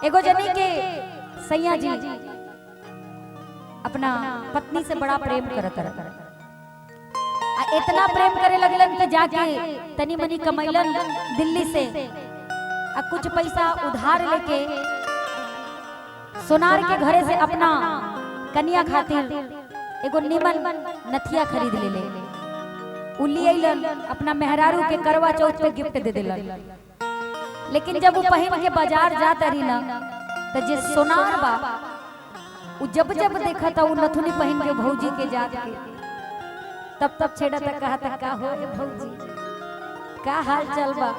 एगो जनी के सैया जी अपना पत्नी से बड़ा प्रेम करत रहे। इतना प्रेम करे लगलन कि जाके तनी मनी कमैलन दिल्ली से कुछ पैसा उधार लेके सोनार के घरे से अपना कन्या खातिर एगो निमन नथिया खरीद ले उलियलन अपना मेहरारू के करवा चौथ पे गिफ्ट दे दिलन। लेकिन जब वो पहन के बाजार जाता रही ना तो जे सोनार बा वो जब जब देखा था वो नथुनी पहन के भौजी के जात के तब छेड़ा तक कहा तक का हो भौजी का हाल चल बा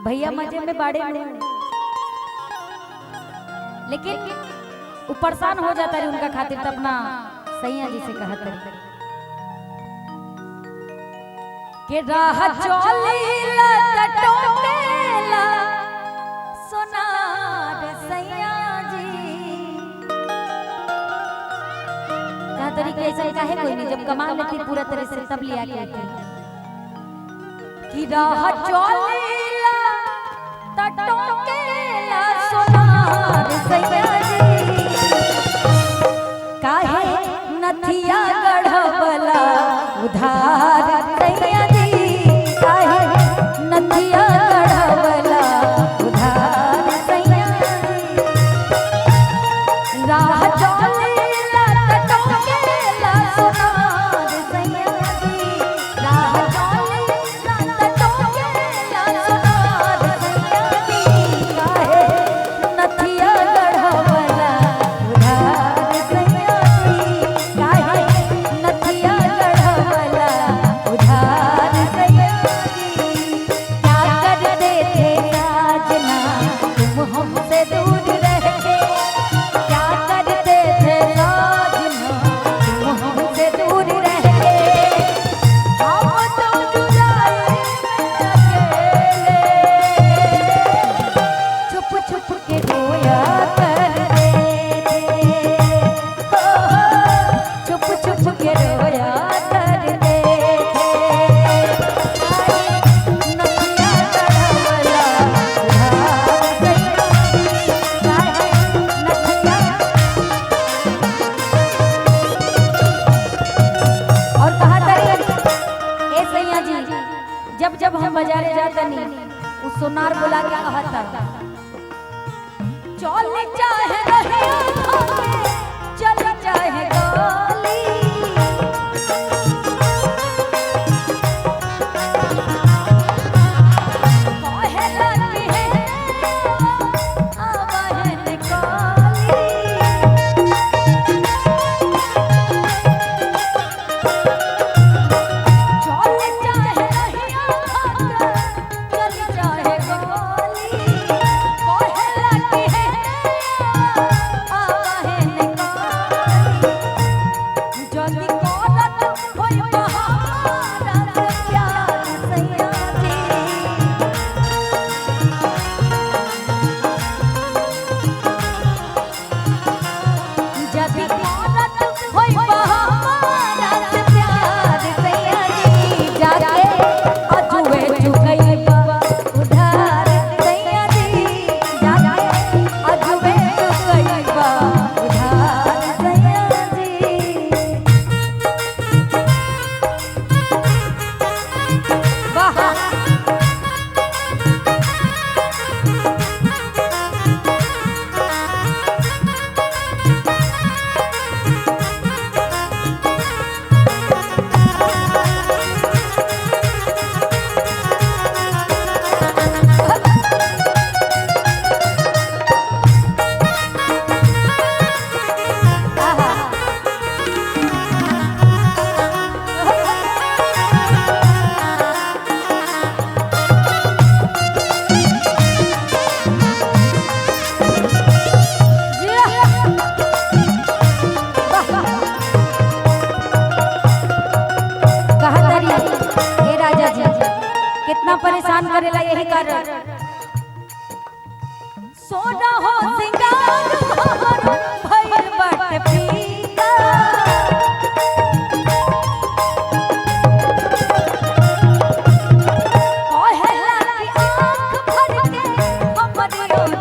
भैया मजे में बाड़े में। लेकिन वो परेशान हो जाता है उनका खातिर तब अपना सैया जी से कहते हैं कि राह चोलीला टटोकेला सोनार सैया जी। कहा तरीके ऐसा काहे कोई नहीं जब कमा लेती पूरा तरह से तब लिया के कि राह चोलीला टटोकेला सोनार सैया जी। काहे नथिया गढ़वला उधार सैया जी। काहे नथिया गढ़वला उधार सैया जी। राह चोलीला टटोकेला सोनार सैया जी। राह चोलीला टटोकेला सोनार सैया जी। काहे नथिया गढ़वला उधार सैया जी। काहे नथिया गढ़वला उधार सैया जी। क्या करते थे राजना तुम हमसे दूर रह के। क्या करते थे राजना तुम हमसे दूर रह के। हम तो जुदाई में अकेले छुप छुप के रोया करते थे। हो छुप छुप के रोया करते थे। नथिया गढ़वला उधार सैया जी। काहे नथिया। और कहा ए सैया जी जब जब हम बाजारे जाता नहीं उस सोनार बुला के कहता चल चाहे रहिया भागे, चल चाहे गाली। कहेला कि है आवाहन काली। चल चाहे रहिया भागे, चल चाहे गाली। कहेला कि है आवाहन काली। जल्दी करत होई बहारा से प्यार सैया जी। जल्दी करत होई बहारा से प्यार सैया जी। जाके अजुए चुकैबा उधार सैया जी। जाके अजुए चुकैबा उधार सैया जी। वाह कितना परेशान करेला यही कारण। सोना हो सिंगार मोहर भइल बाटे फीका। कहेला कि आँख भर के हमरी ओर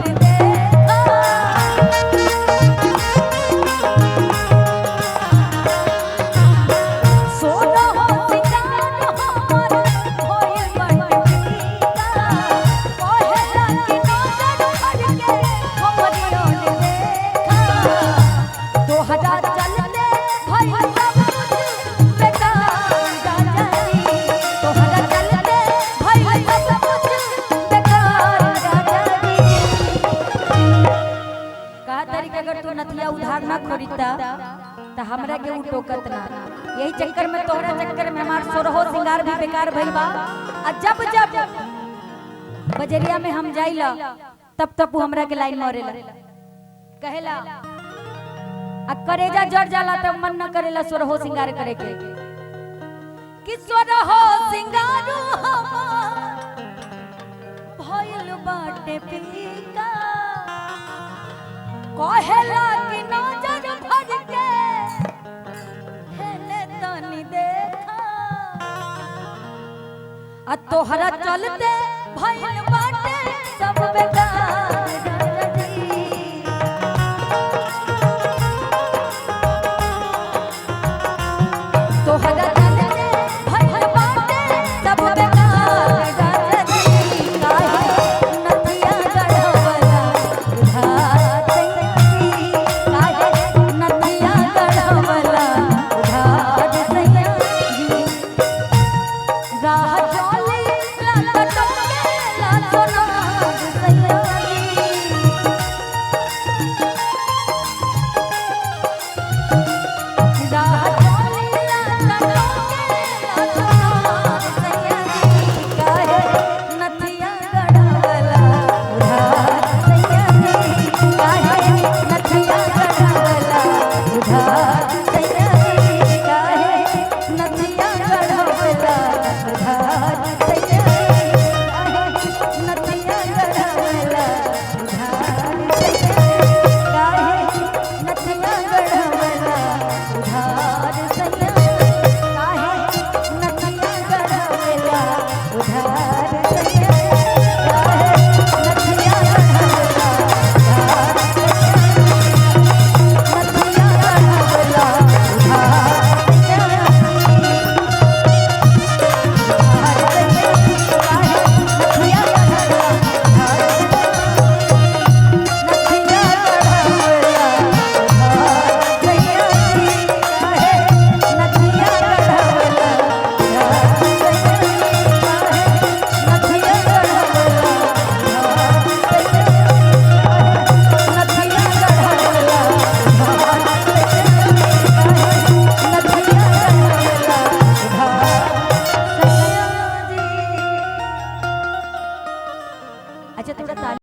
उधार ना खरीदता तो हमरा के उ टोकत ना। यही चक्कर में तोहरा चक्कर में हमार सोरहो सिंगार भी बेकार भइल बा। आ जब जब बजरिया में हम जाइला तब तब हमरा के लाइन मारेला कहेला आ करेजा जड़ जाला तब मन न करेला सोरहो सिंगार करे के कि सोरहो सिंगारू हमार भइल बाटे पीका कहेला कि नजर भर के हेले तनी देखा आ तोहरा चलते भइल बाटे सब बेकार तोहरा चलते भइल बाटे सब बेकार नथिया गढ़वला उधार नथिया गढ़वला उधार राह चले अच्छा थोड़ा